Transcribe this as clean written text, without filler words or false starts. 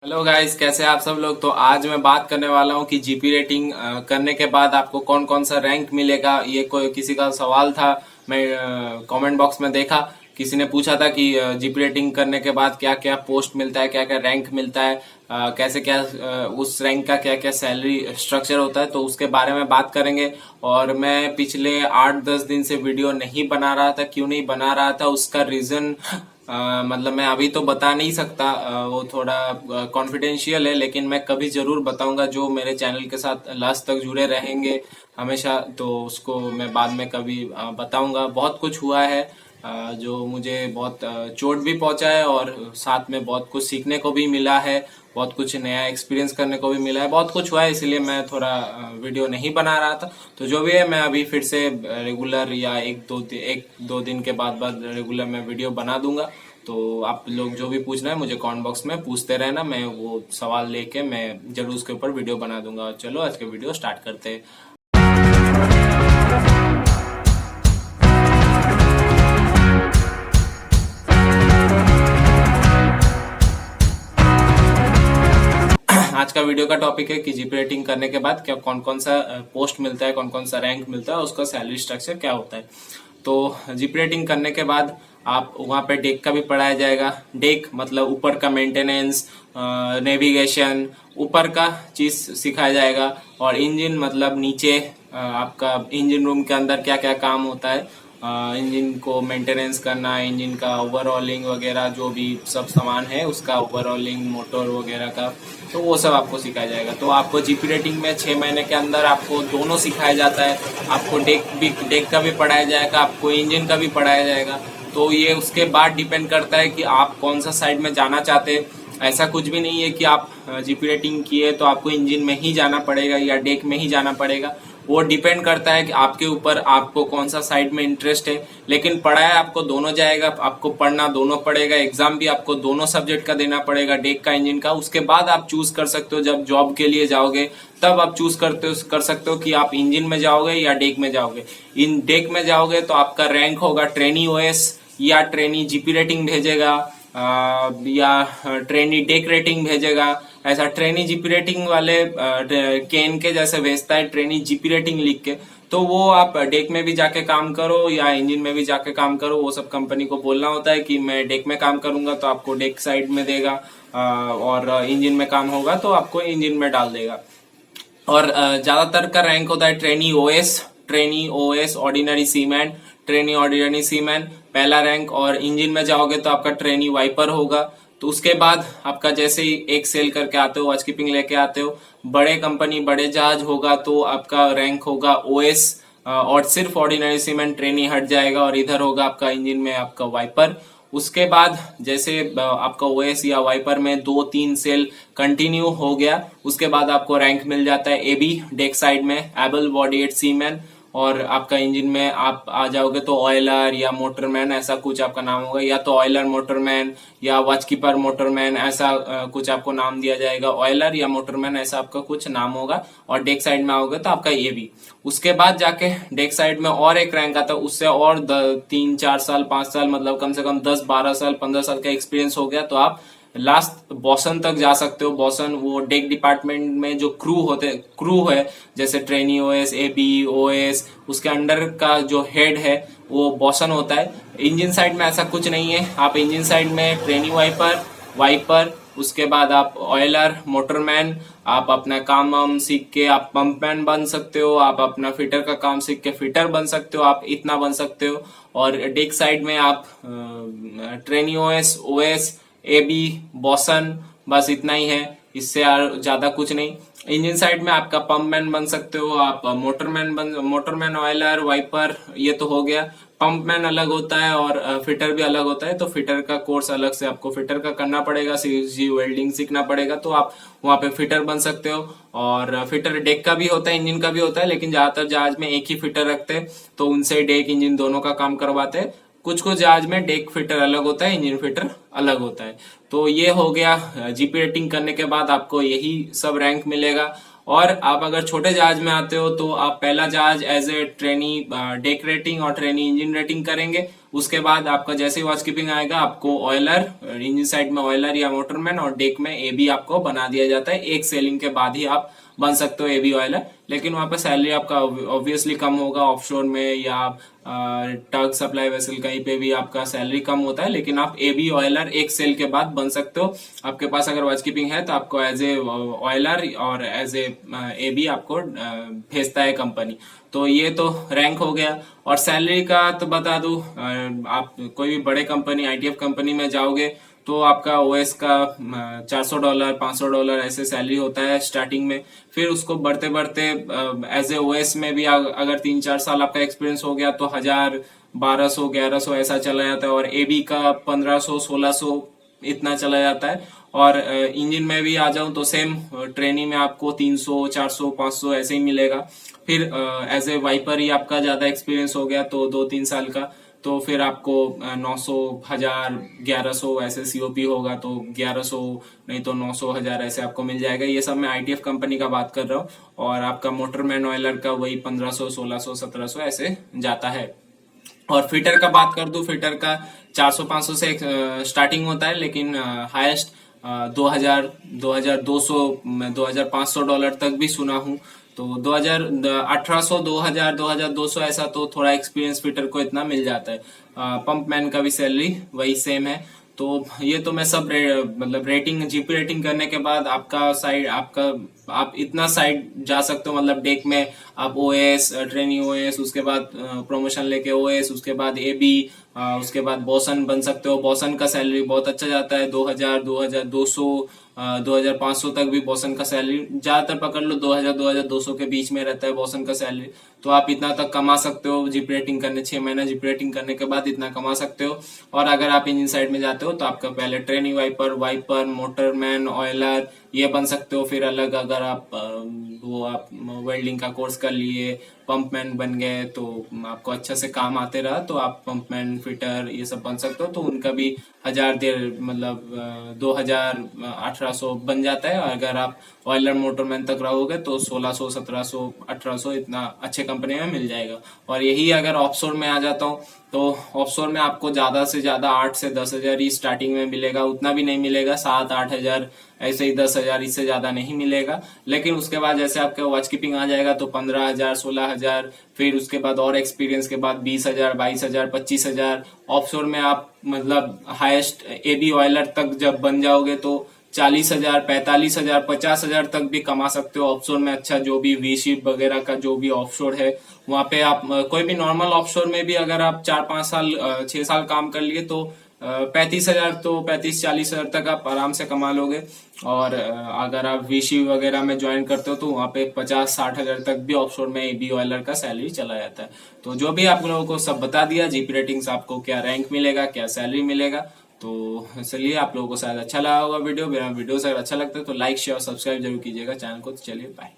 Hello guys, कैसे हैं आप सब लोग। तो आज मैं बात करने वाला हूं कि जीपी रेटिंग करने के बाद आपको कौन कौन सा रैंक मिलेगा। ये कोई किसी का सवाल था। मैं कमेंट बॉक्स में देखा, किसी ने पूछा था कि जीपी रेटिंग करने के बाद क्या क्या पोस्ट मिलता है, क्या क्या रैंक मिलता है, कैसे क्या उस रैंक का क्या क्या सैलरी स्ट्रक्चर होता है। तो उसके बारे में बात करेंगे। और मैं पिछले 8-10 दिन से वीडियो नहीं बना रहा था। क्यों नहीं बना रहा था उसका रीजन मतलब मैं अभी तो बता नहीं सकता। वो थोड़ा कॉन्फिडेंशियल है, लेकिन मैं कभी जरूर बताऊंगा। जो मेरे चैनल के साथ लास्ट तक जुड़े रहेंगे हमेशा, तो उसको मैं बाद में कभी बताऊंगा। बहुत कुछ हुआ है जो मुझे बहुत चोट भी पहुंचा है, और साथ में बहुत कुछ सीखने को भी मिला है, बहुत कुछ नया एक्सपीरियंस करने को भी मिला है, बहुत कुछ हुआ है। इसलिए मैं थोड़ा वीडियो नहीं बना रहा था। तो जो भी है, मैं अभी फिर से रेगुलर या एक दो दिन के बाद रेगुलर मैं वीडियो बना दूंगा। तो आप लोग जो भी पूछना है मुझे कमेंट बॉक्स में पूछते रहना, मैं वो सवाल लेके मैं जरूर उसके ऊपर वीडियो बना दूंगा। चलो आज के वीडियो स्टार्ट करते हैं। आज का वीडियो का टॉपिक है कि जीपी रेटिंग करने के बाद क्या कौन कौन सा पोस्ट मिलता है, कौन कौन सा रैंक मिलता है, उसका सैलरी स्ट्रक्चर क्या होता है। तो जीपी रेटिंग करने के बाद आप वहाँ पे डेक का भी पढ़ाया जाएगा। डेक मतलब ऊपर का मेंटेनेंस, नेविगेशन, ऊपर का चीज सिखाया जाएगा। और इंजन मतलब नीचे आपका इंजन रूम के अंदर क्या क्या काम होता है, इंजन को मेंटेनेंस करना, इंजन का ओवरऑलिंग वगैरह, जो भी सब सामान है उसका ओवरऑलिंग, मोटर वगैरह का, तो वो सब आपको सिखाया जाएगा। तो आपको जीपी रेटिंग में 6 महीने के अंदर आपको दोनों सिखाया जाता है। आपको डेक का भी पढ़ाया जाएगा, आपको इंजन का भी पढ़ाया जाएगा। तो ये उसके बाद डिपेंड करता है कि आप कौन सा साइड में जाना चाहते हैं। ऐसा कुछ भी नहीं है कि आप जीपी रेटिंग किए तो आपको इंजन में ही जाना पड़ेगा या डेक में ही जाना पड़ेगा। वो डिपेंड करता है कि आपके ऊपर, आपको कौन सा साइड में इंटरेस्ट है। लेकिन पढ़ाया आपको दोनों जाएगा, आपको पढ़ना दोनों पड़ेगा। एग्जाम भी आपको दोनों सब्जेक्ट का देना पड़ेगा, डेक का, इंजन का। उसके बाद आप चूज कर सकते हो, जब जॉब के लिए जाओगे तब आप चूज कर सकते हो कि आप इंजन में जाओगे या डेक में जाओगे। इन डेक में जाओगे तो आपका रैंक होगा ट्रेनी ओएस, या ट्रेनी जीपी रेटिंग भेजेगा, या ट्रेनी डेक रेटिंग भेजेगा। ऐसा ट्रेनी जीपी रेटिंग वाले केन के जैसे भेजता है ट्रेनी जीपी रेटिंग लिख के। तो वो आप डेक में भी जाके काम करो या इंजन में भी जाके काम करो, वो सब कंपनी को बोलना होता है कि मैं डेक में काम करूंगा तो आपको डेक साइड में देगा, और इंजन में काम होगा तो आपको इंजन में डाल देगा। और ज्यादातर का रैंक होता है trainee OS ordinary seaman, trainee ordinary seaman पहला रैंक। और इंजन में जाओगे तो आपका ट्रेनी वाइपर होगा। तो उसके बाद आपका जैसे ही एक सेल करके आते हो, वॉच कीपिंग लेके आते हो, बड़े कंपनी बड़े जहाज होगा तो आपका रैंक होगा ओएस। और सिर्फ ऑर्डिनरी सीमेंट ट्रेनी हट जाएगा और इधर होगा आपका इंजन में आपका वाइपर। उसके बाद जैसे आपका ओएस या वाइपर में 2-3 सेल कंटिन्यू हो गया, उसके बाद आपको रैंक मिल जाता है एबी, डेक साइड में एबल बॉडीड सीमैन। और आपका इंजन में आप आ जाओगे तो ऑयलर या मोटरमैन, ऐसा कुछ आपका नाम होगा। या तो ऑयलर मोटरमैन या वॉच कीपर मोटरमैन, ऐसा कुछ आपको नाम दिया जाएगा। ऑयलर या मोटरमैन ऐसा आपका कुछ नाम होगा। और डेक साइड में आओगे तो आपका ये भी। उसके बाद जाके डेक साइड में और एक रैंक आता है, उससे और 3-4 साल 5 साल, मतलब कम से कम 10-12 साल 15 साल का एक्सपीरियंस हो गया तो आप लास्ट बॉसन तक जा सकते हो। बॉसन वो डेक डिपार्टमेंट में जो क्रू है, जैसे ट्रेनी ओएस, एबी ओएस, उसके अंडर का जो हेड है वो बॉसन होता है। इंजन साइड में ऐसा कुछ नहीं है। आप इंजन साइड में ट्रेनी वाइपर, उसके बाद आप ऑयलर मोटरमैन, आप अपना काम वाम सीख के आप पंपमैन बन सकते हो, आप अपना फिटर का काम सीख के फिटर बन सकते हो, आप इतना बन सकते हो। और डेक साइड में आप ट्रेनी ओएस, एबी, बॉसन, बस इतना ही है। इससे ज्यादा कुछ नहीं। इंजन साइड में आपका पंप मैन बन सकते हो, आप मोटरमैन, ऑयलर, वाइपर, ये तो हो गया। पंप मैन अलग होता है और फिटर भी अलग होता है। तो फिटर का कोर्स अलग से आपको फिटर का करना पड़ेगा, सीएसजी वेल्डिंग सीखना पड़ेगा, तो आप वहां पे फिटर बन सकते हो। और फिटर डेक का भी होता है, इंजन का भी होता है, लेकिन ज्यादातर जहाज में एक ही फिटर रखते हैं, तो उनसे डेक इंजन दोनों का काम करवाते हैं। कुछ कुछ जहाज में डेक फिटर अलग होता है, इंजन फिटर अलग होता है। तो ये हो गया जीपी रेटिंग करने के बाद आपको यही सब रैंक मिलेगा। और आप अगर छोटे जहाज में आते हो तो आप पहला जहाज as a trainee deck rating और ट्रेनी इंजन रेटिंग करेंगे। उसके बाद आपका जैसे ही वॉच कीपिंग आएगा आपको ऑयलर, इंजन साइड में ऑयलर या मोटरमैन और डेक में एबी आपको बना दिया जाता है। एक सेलिंग के बाद ही आप बन सकते हो एबी ऑयलर, लेकिन वहां पर सैलरी आपका ऑब्वियसली कम होगा। ऑफशोर में या टग सप्लाई वेसल कहीं पे भी आपका सैलरी कम होता है, लेकिन आप एबी ऑयलर एक सेल के बाद बन सकते हो। आपके पास अगर वॉच कीपिंग है तो आपको एज ए ऑयलर और एज ए एबी आपको भेजता है कंपनी। तो ये तो रैंक हो गया। और सैलरी का तो बता दूं, आप कोई भी बड़े कंपनी आईटीएफ कंपनी में जाओगे तो आपका ओएस का $400 $500 ऐसे सैलरी होता है स्टार्टिंग में। फिर उसको बढ़ते बढ़ते एज ए ओएस में भी अगर 3-4 साल आपका एक्सपीरियंस हो गया तो 1000 1200 1100 ऐसा चला जाता है। और एबी का 1500 1600 इतना चला जाता है। और इंजन में भी आ जाऊं तो सेम ट्रेनिंग में आपको 300 400 500 ऐसे ही मिलेगा। फिर एज ए वाइपर ही आपका ज्यादा एक्सपीरियंस हो गया तो 2-3 साल का, तो फिर आपको 900 1000 1100 ऐसे सीओपी होगा तो 1100 नहीं तो 900 1000 ऐसे आपको मिल जाएगा। ये सब मैं आईटीएफ कंपनी का बात कर रहा हूँ। और आपका मोटरमैन ऑयलर का वही 1500 1600 1700 ऐसे जाता है। और फिटर का बात कर दूं, फिटर का 400-500 से स्टार्टिंग होता है, लेकिन हाईएस्ट 2000 2200 मैं $2500 तक भी सुना हूं। तो 2000 1800 2000 2200 ऐसा तो थोड़ा एक्सपीरियंस फिटर को इतना मिल जाता है। पंप मैन का भी सैलरी वही सेम है। तो ये तो मैं सब मतलब रेटिंग जीपी रेटिंग करने के बाद आपका साइड आपका आप इतना साइड जा सकते हो। मतलब डेक में आप ओएस ट्रेनी ओएस, उसके बाद प्रमोशन लेके ओएस, उसके बाद एबी, उसके बाद बॉसन बन सकते हो। बॉसन का सैलरी बहुत अच्छा जाता है, 2000 2200 2500 तक भी बॉसन का सैलरी ज्यादातर पकड़ लो 2000 2200 के बीच में रहता है बॉसन का सैलरी। तो आप इतना तक कमा सकते हो जीप रेटिंग करने, 6 महीना जीप रेटिंग करने के बाद इतना कमा सकते हो। और अगर आप इंजन साइड में जाते हो तो आपका पहले ट्रेनिंग वाइपर मोटरमैन ऑयलर ये बन सकते हो। फिर अलग अगर आप आप वेल्डिंग का कोर्स कर लिए, पंपमैन बन गए तो आपको अच्छा से काम आते रहा तो आप पंपमैन फिटर ये सब बन सकते हो। तो उनका भी 1000 मतलब 2000 1800 बन जाता है। और अगर आप ऑयलर मोटरमैन तक रहोगे तो 1600 1700 1800 इतना अच्छे कंपनी में मिल जाएगा। और यही अगर ऑफशोर में आ जाता हूँ तो ऑफशोर में आपको ज्यादा से ज्यादा 8 से 10,000 ही स्टार्टिंग में मिलेगा, उतना भी नहीं मिलेगा, 7-8 हजार ऐसे ही, 10,000 इससे ज्यादा नहीं मिलेगा। लेकिन उसके बाद जैसे आपका वॉच कीपिंग आ जाएगा तो 15,000 16,000, फिर उसके बाद और एक्सपीरियंस के बाद 20,000 22,000 25,000। ऑफशोर में आप मतलब हाईएस्ट एबी ऑयलर तक जब बन जाओगे तो 40,000 45,000 50,000 तक भी कमा सकते हो ऑफशोर में। अच्छा जो भी वी शिप वगैरह का जो भी ऑफशोर है वहां पे आप कोई भी नॉर्मल ऑफशोर में भी अगर आप 4-5 साल 6 साल काम कर लिए तो 35,000 तो 35-40,000 तक आप आराम से कमा लोगे। और अगर आप वीशी वगैरह में ज्वाइन करते हो तो वहां पे 50-60 हजार तक भी ऑफशोर में एबी ऑयलर का सैलरी चला जाता है। तो जो भी आप लोगों को सब बता दिया, जीपी रेटिंग्स आपको क्या रैंक मिलेगा, क्या सैलरी मिलेगा। तो चलिए आप लोगों को शायद अच्छा लगा होगा वीडियो। मेरा वीडियो अगर अच्छा लगता है तो लाइक शेयर सब्सक्राइब जरूर कीजिएगा चैनल को। तो चलिए बाय।